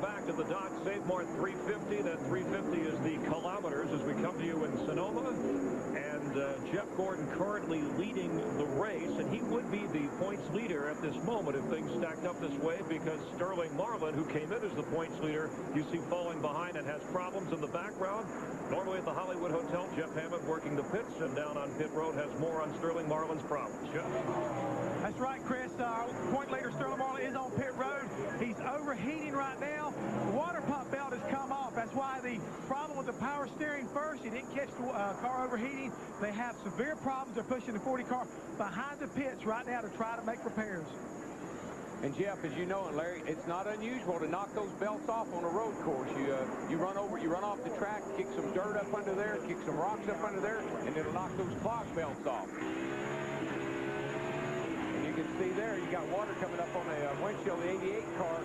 back to the dot. Savemart 350. That 350 is the kilometers as we come to you in Sonoma. And Jeff Gordon currently leading the race, and he would be the points leader at this moment if things stacked up this way, because Sterling Marlin, who came in as the points leader, you see falling behind and has problems in the background. Normally at the Hollywood Hotel, Jeff Hammond working the pits, and down on pit road has more on Sterling Marlin's problems. Jeff? That's right, Chris. Point leader Sterling Marlin is on pit road. He's overheating right now. The water pump belt has come off. That's why the problem with the power steering first. He didn't catch the car overheating. They have severe problems. They're pushing the 40 car behind the pits right now to try to make repairs. And Jeff, as you know, and Larry, it's not unusual to knock those belts off on a road course. You run off the track, kick some dirt up under there, kick some rocks up under there, and it'll knock those clock belts off. And you can see there, you got water coming up on the windshield of the 88 car,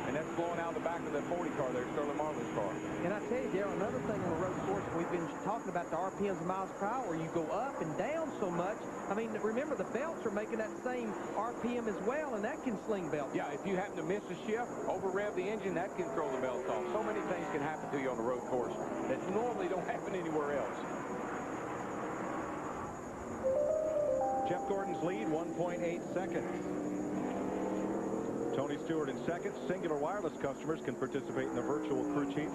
and that's blowing out the back of the 40 car there, Sterling Marlin's car. And I tell you, Darryl, another thing on a road course, we've been talking about the RPMs miles per hour. You go up and down so much. I mean, remember, the belts are making that same RPM as well, and that can sling belts. Yeah, if you happen to miss a shift, over-rev the engine, that can throw the belts off. So many things can happen to you on a road course that normally don't happen anywhere else. Jeff Gordon's lead, 1.8 seconds. Tony Stewart in second. Singular Wireless customers can participate in the virtual crew chief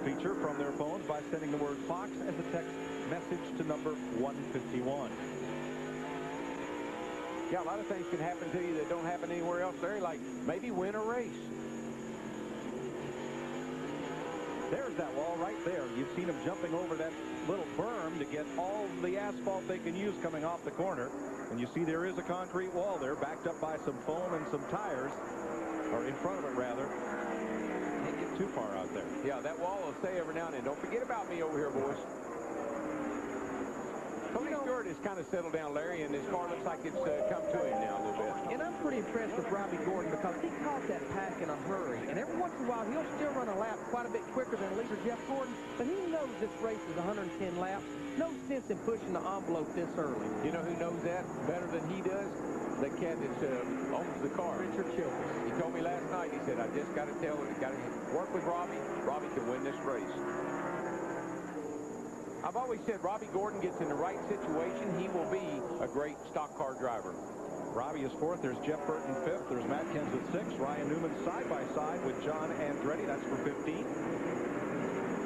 feature from their phones by sending the word Fox as a text message to number 151. Yeah, a lot of things can happen to you that don't happen anywhere else, Larry, like maybe win a race. There's that wall right there. You've seen them jumping over that little berm to get all the asphalt they can use coming off the corner. And you see there is a concrete wall there backed up by some foam and some tires, or in front of it rather. Can't get too far out there. Yeah, that wall will say every now and then, don't forget about me over here, boys. Tony Stewart has kind of settled down, Larry, and his car looks like it's come to him now a little bit. And I'm pretty impressed with Robbie Gordon because he caught that pack in a hurry. And every once in a while, he'll still run a lap quite a bit quicker than leader Jeff Gordon, but he knows this race is 110 laps. No sense in pushing the envelope this early. You know who knows that better than he does? The cat that owns the car. Richard Childress. He told me last night, he said, I just got to tell him, got to work with Robbie. Robbie can win this race. I've always said Robbie Gordon gets in the right situation, he will be a great stock car driver. Robbie is fourth. There's Jeff Burton fifth. There's Matt Kenseth at sixth. Ryan Newman side by side with John Andretti. That's for 15.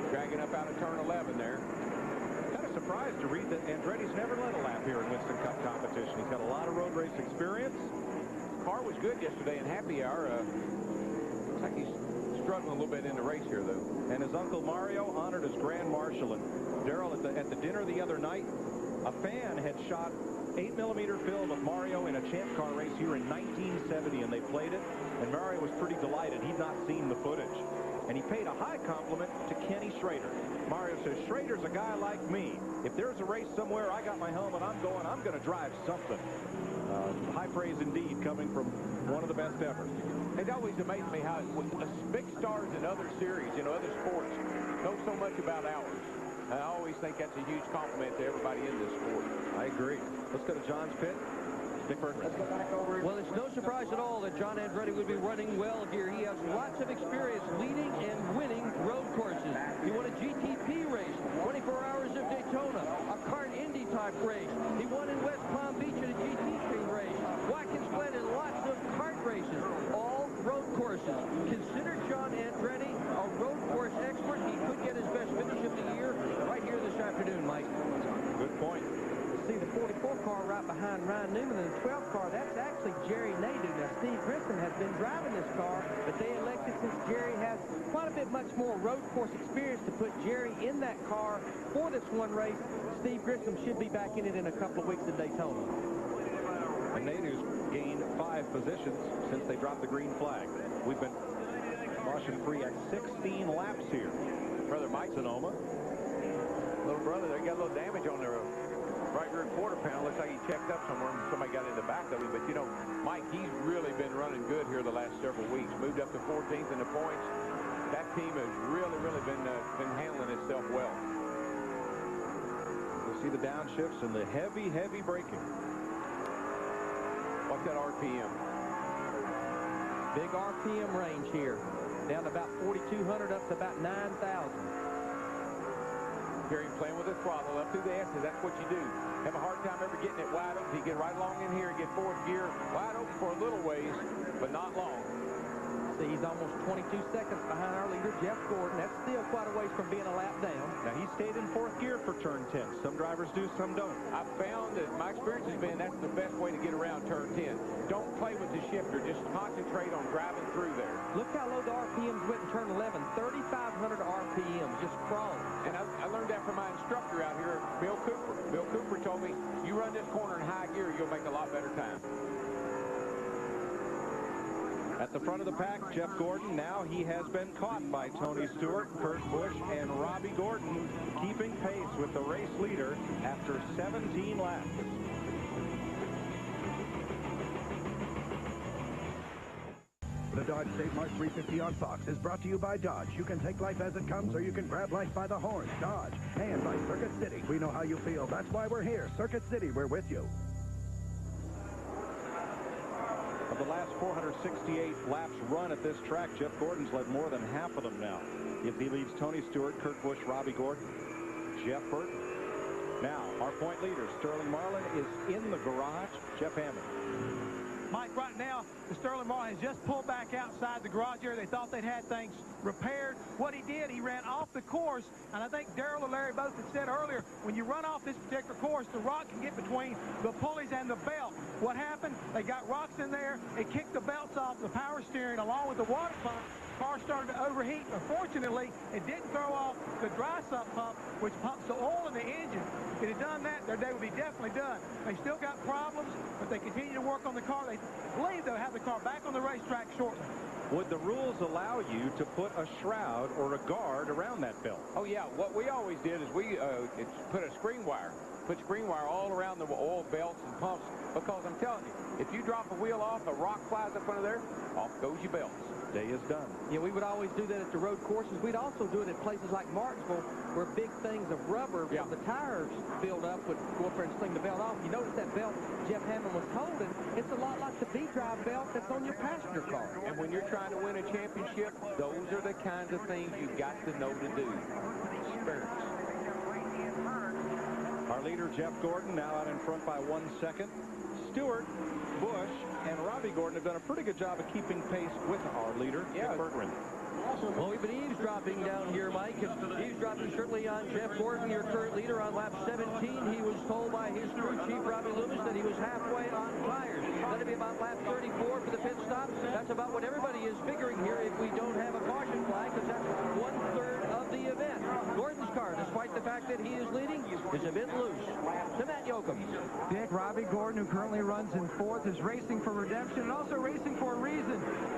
Dragging up out of turn 11 there. Kind of surprised to read that Andretti's never led a lap here in Winston Cup competition. He's got a lot of road race experience. Car was good yesterday in happy hour. Looks like he's struggling a little bit in the race here, though. And his uncle Mario honored as Grand Marshal. And Darryl, at the dinner the other night, a fan had shot 8mm film of Mario in a champ car race here in 1970, and they played it. And Mario was pretty delighted. He'd not seen the footage. And he paid a high compliment to Kenny Schrader. Mario says, Schrader's a guy like me. If there's a race somewhere, I got my helmet, I'm going to drive something. High praise indeed coming from one of the best ever. It always amazed me how big stars in other series, other sports, know so much about ours. I always think that's a huge compliment to everybody in this sport. I agree. Let's go to John's pit. Well, it's no surprise at all that John Andretti would be running well here. He has lots of experience leading and winning road courses. He won a GTP race, 24 Hours of Daytona, a kart Indy type race. He won in West Palm Beach at a GT3 race. Watkins Glen in lots of kart races, all road courses. Consider John Andretti a road course expert. He could get his best finish of the year right here this afternoon, Mike. Good point. See the 44 car right behind Ryan Newman, and the 12 car, that's actually Jerry Nadeau. Now, Steve Grissom has been driving this car, but they elected, since Jerry has quite a bit much more road course experience, to put Jerry in that car for this one race. Steve Grissom should be back in it in a couple of weeks at Daytona. And Nadeau's gained 5 positions since they dropped the green flag. We've been caution free at 16 laps here. Brother Mike Sonoma. Little brother, they got a little damage on their right rear quarter panel. Looks like he checked up somewhere and somebody got in the back of him. But, Mike, he's really been running good here the last several weeks. Moved up to 14th in the points. That team has really been handling itself well. You'll see the downshifts and the heavy braking. What's that RPM? Big RPM range here. down to about 4,200 up to about 9,000. Hear him playing with his throttle up through the S's. That's what you do. Have a hard time ever getting it wide open. You get right along in here and get fourth gear wide open for a little ways, but not long. See, he's almost 22 seconds behind our leader, Jeff Gordon. That's still quite a ways from being a lap down. Now, he stayed in fourth gear for turn 10. Some drivers do, some don't. I've found that my experience has been that's the best way to get around turn 10. Don't play with the shifter. Just concentrate on driving through there. Look how low the RPMs went in turn 11. 3,500 RPMs, just crawling. And I learned that from my instructor out here, Bill Cooper. Bill Cooper told me, you run this corner in high gear, you'll make a lot better time. At the front of the pack, Jeff Gordon. Now he has been caught by Tony Stewart, Kurt Busch, and Robbie Gordon, keeping pace with the race leader after 17 laps. The Dodge Savemart 350 on Fox is brought to you by Dodge. You can take life as it comes, or you can grab life by the horns. Dodge. And by Circuit City. We know how you feel. That's why we're here. Circuit City, we're with you. Of the last 468 laps run at this track, Jeff Gordon's led more than half of them now. If he leads Tony Stewart, Kurt Busch, Robbie Gordon, Jeff Burton. Now, our point leader, Sterling Marlin, is in the garage. Jeff Hammond. Mike, right now, the Sterling Marlin has just pulled back outside the garage area. They thought they'd had things repaired. What he did, he ran off the course, and I think Darrell and Larry both had said earlier, when you run off this particular course, the rock can get between the pulleys and the belt. What happened? They got rocks in there. It kicked the belts off the power steering along with the water pump. The car started to overheat. Unfortunately, it didn't throw off the dry sump pump, which pumps the oil in the engine. If it had done that, their day would be definitely done. They still got problems, but they continue to work on the car. They believe they'll have the car back on the racetrack shortly. Would the rules allow you to put a shroud or a guard around that belt? Oh, yeah. What we always did is we put a screen wire. Put screen wire all around the oil belts and pumps, because I'm telling you, if you drop a wheel off, a rock flies up under there, off goes your belts. Day is done. Yeah, we would always do that at the road courses. We'd also do it at places like Martinsville, where big things of rubber from the tires filled up would go up there and sling the belt off. You notice that belt Jeff Hammond was holding, it's a lot like the B-drive belt that's on your passenger car. And when you're trying to win a championship, those are the kinds of things you've got to know to do. Experience. Our leader, Jeff Gordon, now out in front by 1 second. Stewart, Busch, and Robbie Gordon have done a pretty good job of keeping pace with our leader, Jeff Bergman. Well, we've been eavesdropping down here, Mike, and eavesdropping certainly on Jeff Gordon, your current leader on lap 17. He was told by his crew chief, Robbie Loomis, that he was halfway on tires. That'll be about lap 34 for the pit stop. That's about what everybody is figuring here if we don't have a caution flag, because that's 1/3 of the event. Gordon's car, despite the fact that he is leading, is a bit loose. To Matt Yoakum. Dick, Robbie Gordon, who currently runs in fourth, is racing for redemption and also racing for a reason.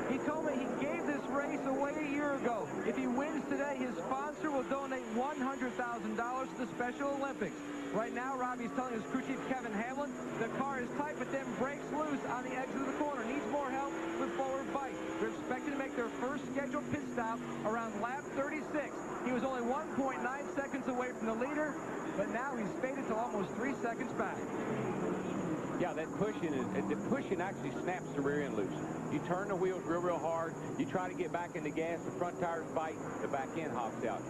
He told me he gave this race away a year ago. If he wins today, his sponsor will donate $100,000 to the Special Olympics. Right now, Robbie's telling his crew chief, Kevin Hamlin, the car is tight, but then breaks loose on the exit of the corner. Needs more help with forward bite. They're expected to make their first scheduled pit stop around lap 36. He was only 1.9 seconds away from the leader, but now he's faded to almost 3 seconds back. Yeah, that pushing actually snaps the rear end loose. You turn the wheels real hard. You try to get back in the gas, the front tires bite, the back end hops out.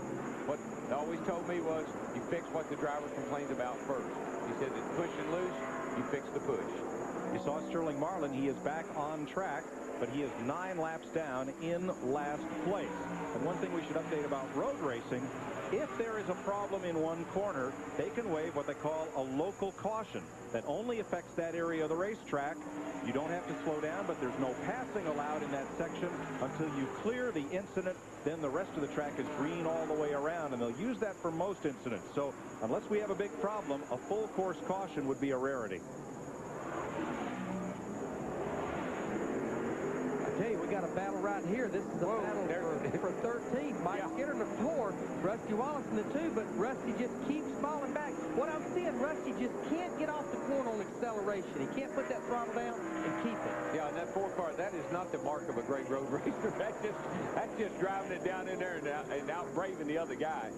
What they always told me was, you fix what the driver complains about first. He said that pushing loose, you fix the push. You saw Sterling Marlin. He is back on track, but he is 9 laps down in last place. And one thing we should update about road racing, if there is a problem in one corner, they can waive what they call a local caution that only affects that area of the racetrack. You don't have to slow down, but there's no passing allowed in that section until you clear the incident. Then the rest of the track is green all the way around, and they'll use that for most incidents. So unless we have a big problem, a full course caution would be a rarity. Tell you, we got a battle right here. This is a battle for 13th. Mike Skinner in the 4, Rusty Wallace in the 2, but Rusty just keeps falling back. What I'm seeing, Rusty just can't get off the corner on acceleration. He can't put that throttle down and keep it. Yeah, and that 4 car, that is not the mark of a great road racer. That's just driving it down in there and out braving the other guy.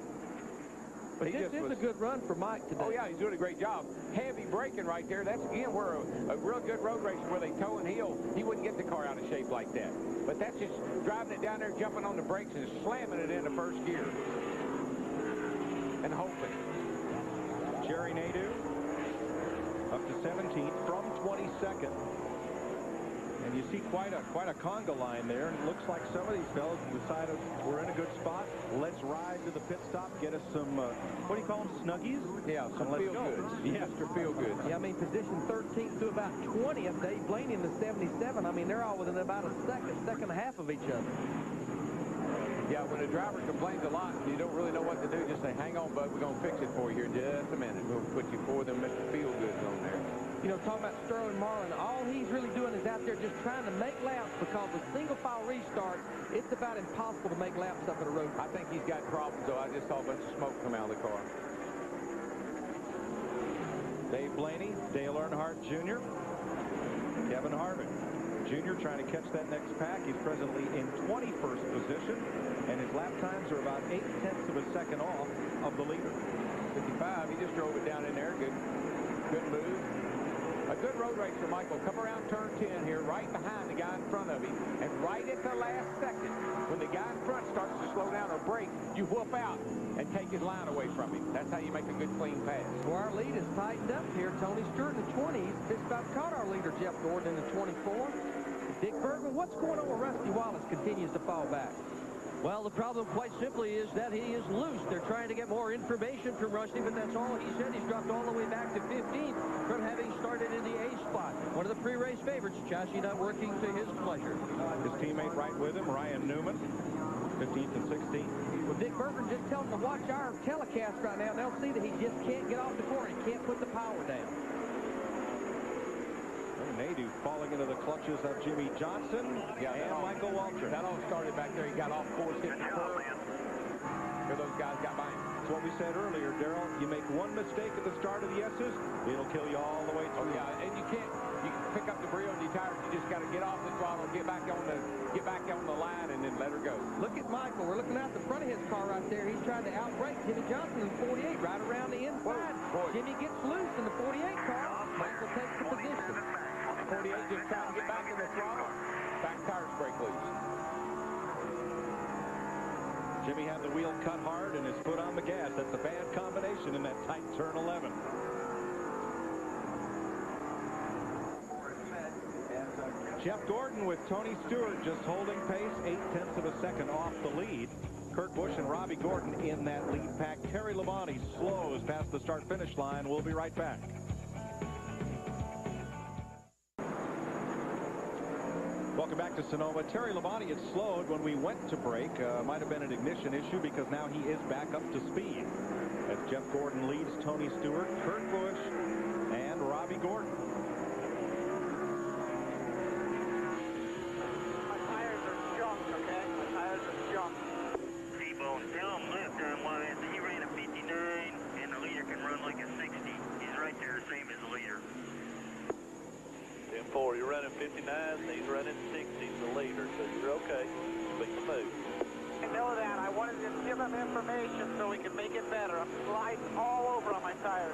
But this is a good run for Mike today. Oh, yeah, he's doing a great job. Heavy braking right there. That's, again, where a real good road racer where they toe and heel, he wouldn't get the car out of shape like that. But But that's just driving it down there, jumping on the brakes, and slamming it into first gear. And hoping. Jerry Nadeau up to 17th from 22nd. And you see quite a conga line there, and it looks like some of these fellows decided we're in a good spot. Let's ride to the pit stop, get us some, what do you call them, snuggies? Yeah, some feel-goods. Yeah. Mr. Feel-goods. Yeah, I mean, position 13th to about 20th. Dave Blaney in the 77. I mean, they're all within about a second and a half of each other. Yeah, when a driver complains a lot and you don't really know what to do, just say, hang on, bud, we're going to fix it for you here in just a minute. We'll put you for them Mr. Feel-goods on there. You know, talking about Sterling Marlin, all he's really doing is out there just trying to make laps, because with single-file restart, it's about impossible to make laps up at a road. I think he's got problems, though. I just saw a bunch of smoke come out of the car. Dave Blaney, Dale Earnhardt Jr., Kevin Harvick Jr. trying to catch that next pack. He's presently in 21st position, and his lap times are about 0.8 of a second off of the leader. 55, he just drove it down in there. Good move. A good road racer, Michael. Come around turn 10 here, right behind the guy in front of him. And right at the last second, when the guy in front starts to slow down or brake, you whoop out and take his line away from him. That's how you make a good, clean pass. Well, our lead is tightened up here. Tony Stewart in the 20s. Just about caught our leader, Jeff Gordon, in the 24. Dick Bergman, what's going on with Rusty Wallace? Continues to fall back. Well, the problem, quite simply, is that he is loose. They're trying to get more information from Rusty, but that's all he said. He's dropped all the way back to 15th from having started in the A spot. One of the pre-race favorites, chassis not working to his pleasure. His teammate right with him, Ryan Newman, 15th and 16th. Well, Dick Bergman just tells them to watch our telecast right now, and they'll see that he just can't get off the corner. He can't put the power down. Nadeau falling into the clutches of Jimmy Johnson and Michael Waltrip. That all started back there. He got off course, hit the curb. Here those guys got by him. That's what we said earlier, Darrell. You make one mistake at the start of the S's, it'll kill you all the way through. Oh, yeah, and you can pick up the breel on your tires. You just got to get off the throttle, get back on the line, and then let her go. Look at Michael. We're looking out the front of his car right there. He's trying to outbrake Jimmy Johnson in 48, right around the inside. Jimmy gets loose in the 48 car. Michael takes the position. 48 just trying to get back in the throttle. Back tires break loose. Jimmy had the wheel cut hard and his foot on the gas. That's a bad combination in that tight turn 11. Jeff Gordon with Tony Stewart just holding pace, 0.8 of a second off the lead. Kurt Busch and Robbie Gordon in that lead pack. Terry Labonte slows past the start-finish line. We'll be right back. Welcome back to Sonoma. Terry Labonte had slowed when we went to break. Might have been an ignition issue because now he is back up to speed. As Jeff Gordon leads Tony Stewart, Kurt Busch, and Robbie Gordon. My tires are junk, okay? My tires are junk. T-Bone, tell him left time wise, he ran a 59, and the leader can run like a 60. He's right there, same as the leader. 10-4, you're running 59, and he's running 60, the leader, so you're okay. Speak the move. I know that. I wanted to give him information so we could make it better. I'm sliding all over on my tires.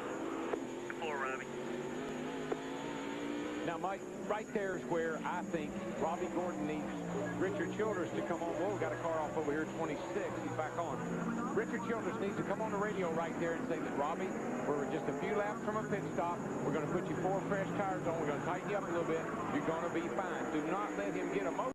4, Robbie. Now, Mike, right there is where I think Robbie Gordon needs Richard Childress to come on. Whoa, got a car off over here, 26. He's back on. Richard Childress needs to come on the radio right there and say that, Robbie, we're just a few laps from a pit stop. We're going to put you 4 fresh tires on. We're going to tighten you up a little bit. You're going to be fine. Do not let him get a motor.